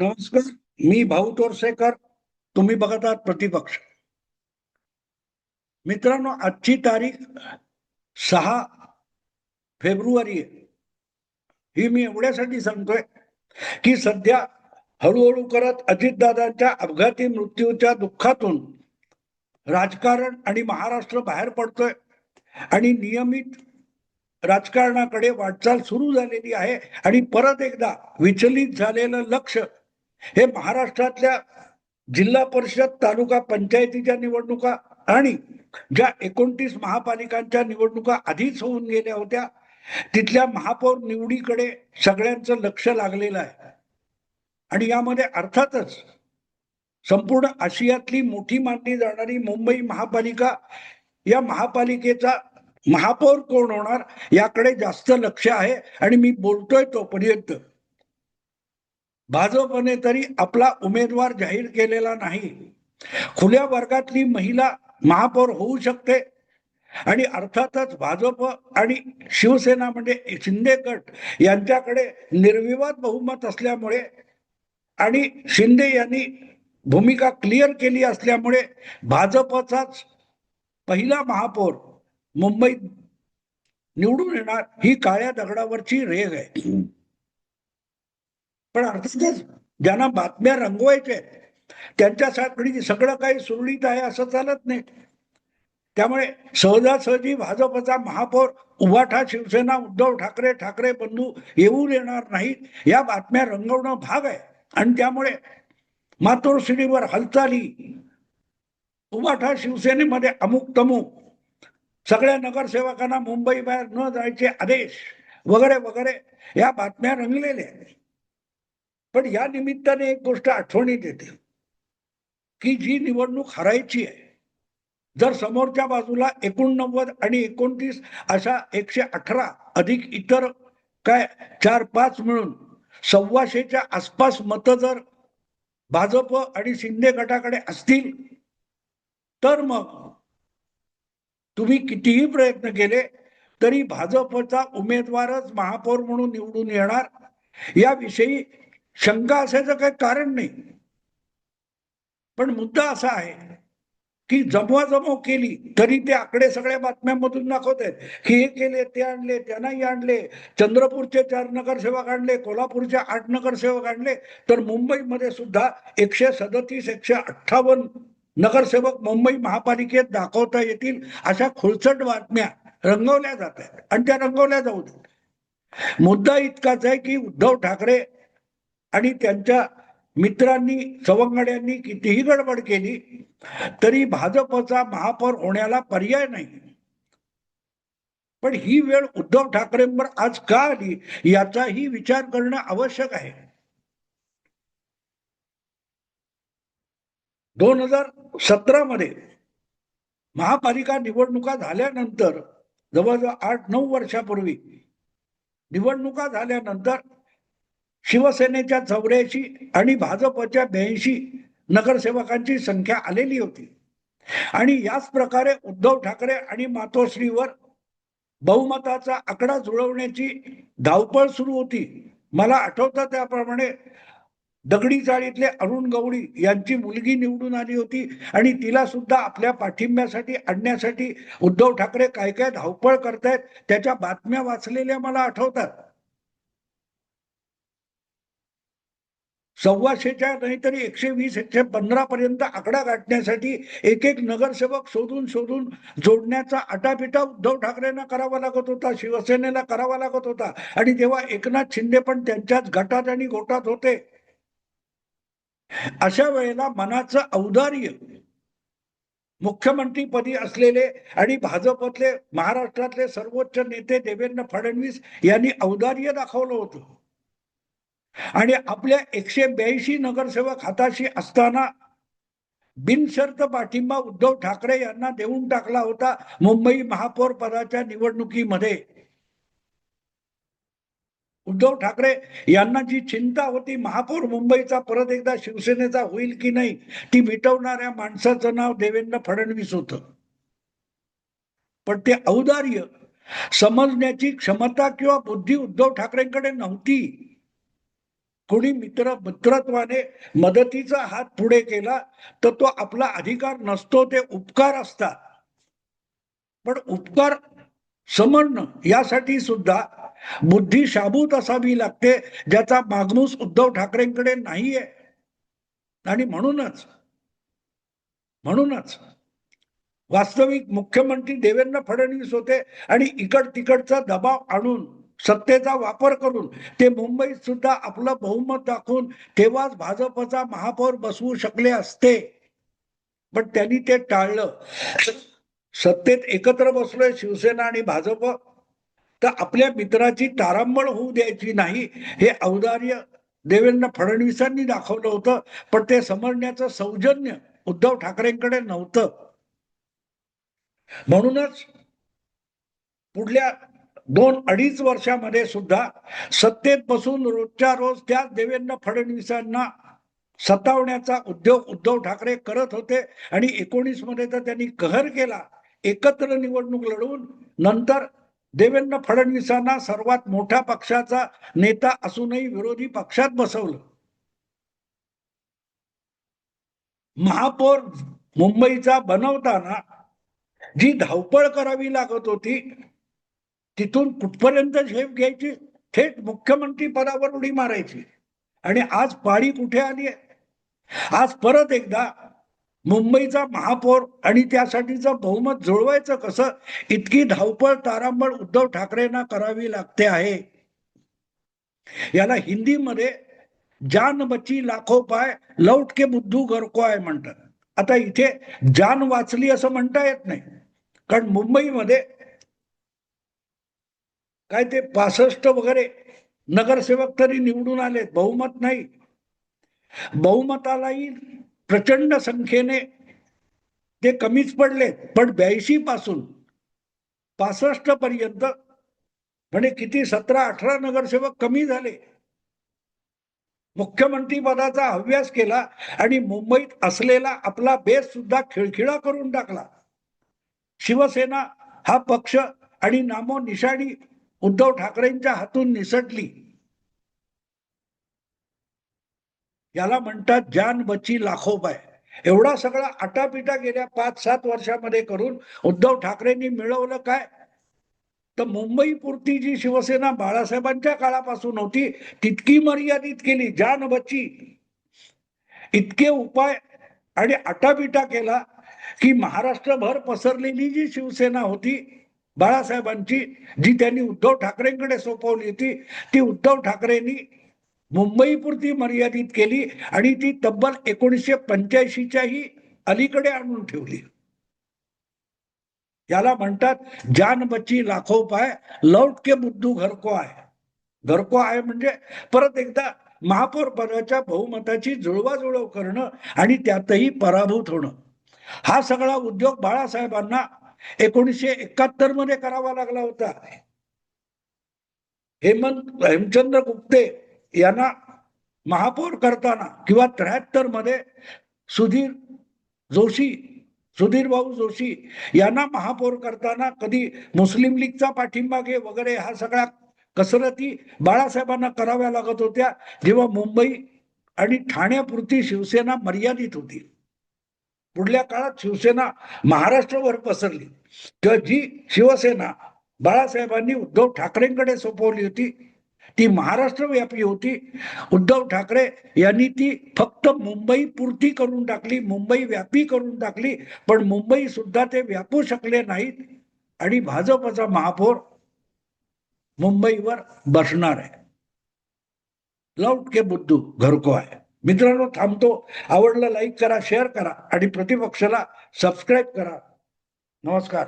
नमस्कार. मी भाऊ तोरसेकर. तुम्ही बघत आहात प्रतिपक्ष. मित्रांनो, आजची तारीख 6 फेब्रुवारी आहे. ही मी एवढ्यासाठी सांगतोय की सध्या हळूहळू करत अजितदादांच्या अपघाती मृत्यूच्या दुःखातून राजकारण आणि महाराष्ट्र बाहेर पडतोय आणि नियमित राजकारणाकडे वाटचाल सुरू झालेली आहे. आणि परत एकदा विचलित झालेलं लक्ष हे महाराष्ट्रातल्या जिल्हा परिषद तालुका पंचायतीच्या निवडणुका आणि ज्या 29 महापालिकांच्या निवडणुका आधीच होऊन गेल्या होत्या तिथल्या महापौर निवडीकडे सगळ्यांचं लक्ष लागलेलं आहे. आणि यामध्ये अर्थातच संपूर्ण आशियातली मोठी मानली जाणारी मुंबई महापालिका, या महापालिकेचा महापौर कोण होणार याकडे जास्त लक्ष आहे. आणि मी बोलतोय तोपर्यंत भाजपने तरी आपला उमेदवार जाहीर केलेला नाही. खुल्या वर्गातली महिला महापौर होऊ शकते. आणि अर्थातच भाजप आणि शिवसेना म्हणजे शिंदे गट यांच्याकडे निर्विवाद बहुमत असल्यामुळे आणि शिंदे यांनी भूमिका क्लिअर केली असल्यामुळे भाजपचाच पहिला महापौर मुंबईत निवडून येणार ही काळ्या दगडावरची रेघ आहे. पण अर्थातच ज्यांना बातम्या रंगवायच्या त्यांच्यासाठी सगळं काही सुरळीत आहे असं चालत नाही. त्यामुळे सहजासहजी भाजपचा महापौर उभाठा शिवसेना उद्धव ठाकरे ठाकरे बंधू येऊन येणार नाहीत या बातम्या रंगवणं भाग आहे. आणि त्यामुळे मातोश्रीवर हालचाली, उभाठा शिवसेनेमध्ये अमुक तमुक, सगळ्या नगरसेवकांना मुंबई बाहेर न जायचे आदेश वगैरे वगैरे या बातम्या रंगलेल्या आहेत. पण या निमित्ताने एक गोष्ट आठवणीत येते की जी निवडणूक हरायची आहे, जर समोरच्या बाजूला 89 आणि 29 अशा 118 अधिक इतर काय 4-5 मिळून 125च्या आसपास मतं जर भाजप आणि शिंदे गटाकडे असतील तर मग तुम्ही कितीही प्रयत्न केले तरी भाजपचा उमेदवारच महापौर म्हणून निवडून येणार याविषयी शंका असायचं काही कारण नाही. पण मुद्दा असा आहे की जमवाजमव केली तरी ते आकडे सगळ्या बातम्यांमधून दाखवत आहेत की हे केले, ते आणले, त्यांनाही आणले, चंद्रपूरचे 4 नगरसेवक आणले, कोल्हापूरचे 8 नगरसेवक आणले, तर मुंबईमध्ये सुद्धा 137 158 नगरसेवक मुंबई महापालिकेत दाखवता येतील अशा खुळचट बातम्या रंगवल्या जात आहेत. आणि त्या रंगवल्या जाऊ देत. मुद्दा इतकाच आहे की उद्धव ठाकरे आणि त्यांच्या मित्रांनी सवंगड्यांनी कितीही गडबड केली तरी भाजपचा महापौर होण्याला पर्याय नाही. पण ही वेळ उद्धव ठाकरेंवर आज का आली याचाही विचार करणं आवश्यक आहे. 2017 महापालिका निवडणुका झाल्यानंतर जवळजवळ 8-9 वर्षापूर्वी निवडणुका झाल्यानंतर शिवसेनेच्या 84 आणि भाजपच्या 82 नगरसेवकांची संख्या आलेली होती. आणि याच प्रकारे उद्धव ठाकरे आणि मातोश्रीवर बहुमताचा आकडा जुळवण्याची धावपळ सुरू होती. मला आठवतं त्याप्रमाणे दगडी चाळीतले अरुण गवळी यांची मुलगी निवडून आली होती आणि तिला सुद्धा आपल्या पाठिंब्यासाठी आणण्यासाठी उद्धव ठाकरे काय काय धावपळ करतायत त्याच्या बातम्या वाचलेल्या मला आठवतात. 125च्या नाहीतरी 120-115 पर्यंत आकडा गाठण्यासाठी एक एक नगरसेवक शोधून शोधून जोडण्याचा आटापिटा उद्धव ठाकरेंना करावा लागत होता, शिवसेनेला करावा लागत होता. आणि तेव्हा एकनाथ शिंदे पण त्यांच्याच गटात आणि गोटात होते. अशा वेळेला मनाचं औदार्य मुख्यमंत्रीपदी असलेले आणि भाजपतले महाराष्ट्रातले सर्वोच्च नेते देवेंद्र फडणवीस यांनी औदार्य दाखवलं होतं. आणि आपल्या 182 नगरसेवक हाताशी असताना बिनशर्त पाठिंबा उद्धव ठाकरे यांना देऊन टाकला होता मुंबई महापौर पदाच्या निवडणुकीमध्ये. उद्धव ठाकरे यांना जी चिंता होती महापौर मुंबईचा परत एकदा शिवसेनेचा होईल की नाही ती मिटवणाऱ्या माणसाचं नाव देवेंद्र फडणवीस होतं. पण ते औदार्य समजण्याची क्षमता किंवा बुद्धी उद्धव ठाकरेंकडे नव्हती. कोणी मित्रत्वाने मदतीचा हात पुढे केला तर तो आपला अधिकार नसतो, ते उपकार असतात. पण उपकार समजणं यासाठी सुद्धा बुद्धी शाबूत असावी लागते, ज्याचा मागमूस उद्धव ठाकरेंकडे नाहीये. आणि म्हणूनच वास्तविक मुख्यमंत्री देवेंद्र फडणवीस होते आणि इकड तिकडचा दबाव आणून सत्तेचा वापर करून ते मुंबईत सुद्धा आपलं बहुमत दाखवून तेव्हाच भाजपचा महापौर बसवू शकले असते, पण त्यांनी ते टाळलं. सत्तेत एकत्र बसलोय शिवसेना आणि भाजप, तर आपल्या मित्राची तारांबळ होऊ द्यायची नाही, हे औदार्य देवेंद्र फडणवीसांनी दाखवलं होतं. पण ते समजण्याचं सौजन्य उद्धव ठाकरेंकडे नव्हतं. म्हणूनच पुढल्या 2-2.5 वर्षामध्ये सुद्धा सत्तेत बसून रोजच्या रोज त्या देवेंद्र फडणवीसांना सतावण्याचा उद्योग उद्धव ठाकरे करत होते. आणि 19 मध्ये तर त्यांनी कहर केला, एकत्र निवडणूक लढवून नंतर देवेंद्र फडणवीसांना सर्वात मोठ्या पक्षाचा नेता असूनही विरोधी पक्षात बसवलं. महापौर मुंबईचा बनवताना जी धावपळ करावी लागत होती, तिथून कुठपर्यंत झेप घ्यायची, थेट मुख्यमंत्री पदावर उडी मारायची. आणि आज पाळी कुठे आली आहे? आज परत एकदा मुंबईचा महापौर आणि त्यासाठीचं बहुमत जुळवायचं कसं, इतकी धावपळ तारांबळ उद्धव ठाकरेंना करावी लागते आहे. याला हिंदीमध्ये जान बची लाखो पाय, लौट के बुद्धू घर को आए म्हणतात. आता इथे जान वाचली असं म्हणता येत नाही, कारण मुंबईमध्ये काय ते 65 वगैरे नगरसेवक तरी निवडून आले, बहुमत नाही. बहुमतालाही प्रचंड संख्येने ते कमीच पडले, पण 82 पासून 65 पर्यंत म्हणजे किती 17-18 नगरसेवक कमी झाले. मुख्यमंत्री पदाचा हव्यास केला आणि मुंबईत असलेला आपला बेस सुद्धा खिळखिळा करून टाकला. शिवसेना हा पक्ष आणि नामोनिशाणी उद्धव ठाकरेंच्या हातून निसटली. याला म्हणतात जान बची लाखो पाय. एवढा सगळा आटापिटा गेल्या 5-7 वर्षामध्ये करून उद्धव ठाकरेंनी मिळवलं काय, तर मुंबई पुरती जी शिवसेना बाळासाहेबांच्या काळापासून होती तितकी मर्यादित केली. जान बची इतके उपाय आणि आटापिटा केला की महाराष्ट्रभर पसरलेली जी शिवसेना होती बाळासाहेबांची, जी त्यांनी उद्धव ठाकरेंकडे सोपवली होती, ती उद्धव ठाकरेंनी मुंबई पुरती मर्यादित केली आणि ती तब्बल 1985च्याही अलीकडे आणून ठेवली. याला म्हणतात जान बची लाखो पाय, लौट के बुद्धू घर को आए. घर को आए म्हणजे परत एकदा महापौर पदाच्या बहुमताची जुळवाजुळव करणं आणि त्यातही पराभूत होणं. हा सगळा उद्योग बाळासाहेबांना 1971 मध्ये करावा लागला होता. हेमचंद्र गुप्ते यांना महापौर करताना किंवा 73 मध्ये सुधीर भाऊ जोशी यांना महापौर करताना कधी मुस्लिम लीगचा पाठिंबा घे वगैरे, हा सगळा कसरती बाळासाहेबांना कराव्या लागत होत्या, जेव्हा मुंबई आणि ठाण्यापुरती शिवसेना मर्यादित होती. पुढल्या काळात शिवसेना महाराष्ट्रभर पसरली, तेव्हा जी शिवसेना बाळासाहेबांनी उद्धव ठाकरेंकडे सोपवली होती ती महाराष्ट्रव्यापी होती. उद्धव ठाकरे यांनी ती फक्त मुंबई पुरती करून टाकली, मुंबई व्यापी करून टाकली, पण मुंबई सुद्धा ते व्यापू शकले नाहीत आणि भाजपचा महापौर मुंबईवर बसणार आहे. लौट के बुद्धू घर को आहे. मित्रांनो, थांबतो. आवडलं लाईक करा, शेअर करा आणि प्रतिपक्षाला सबस्क्राईब करा. नमस्कार.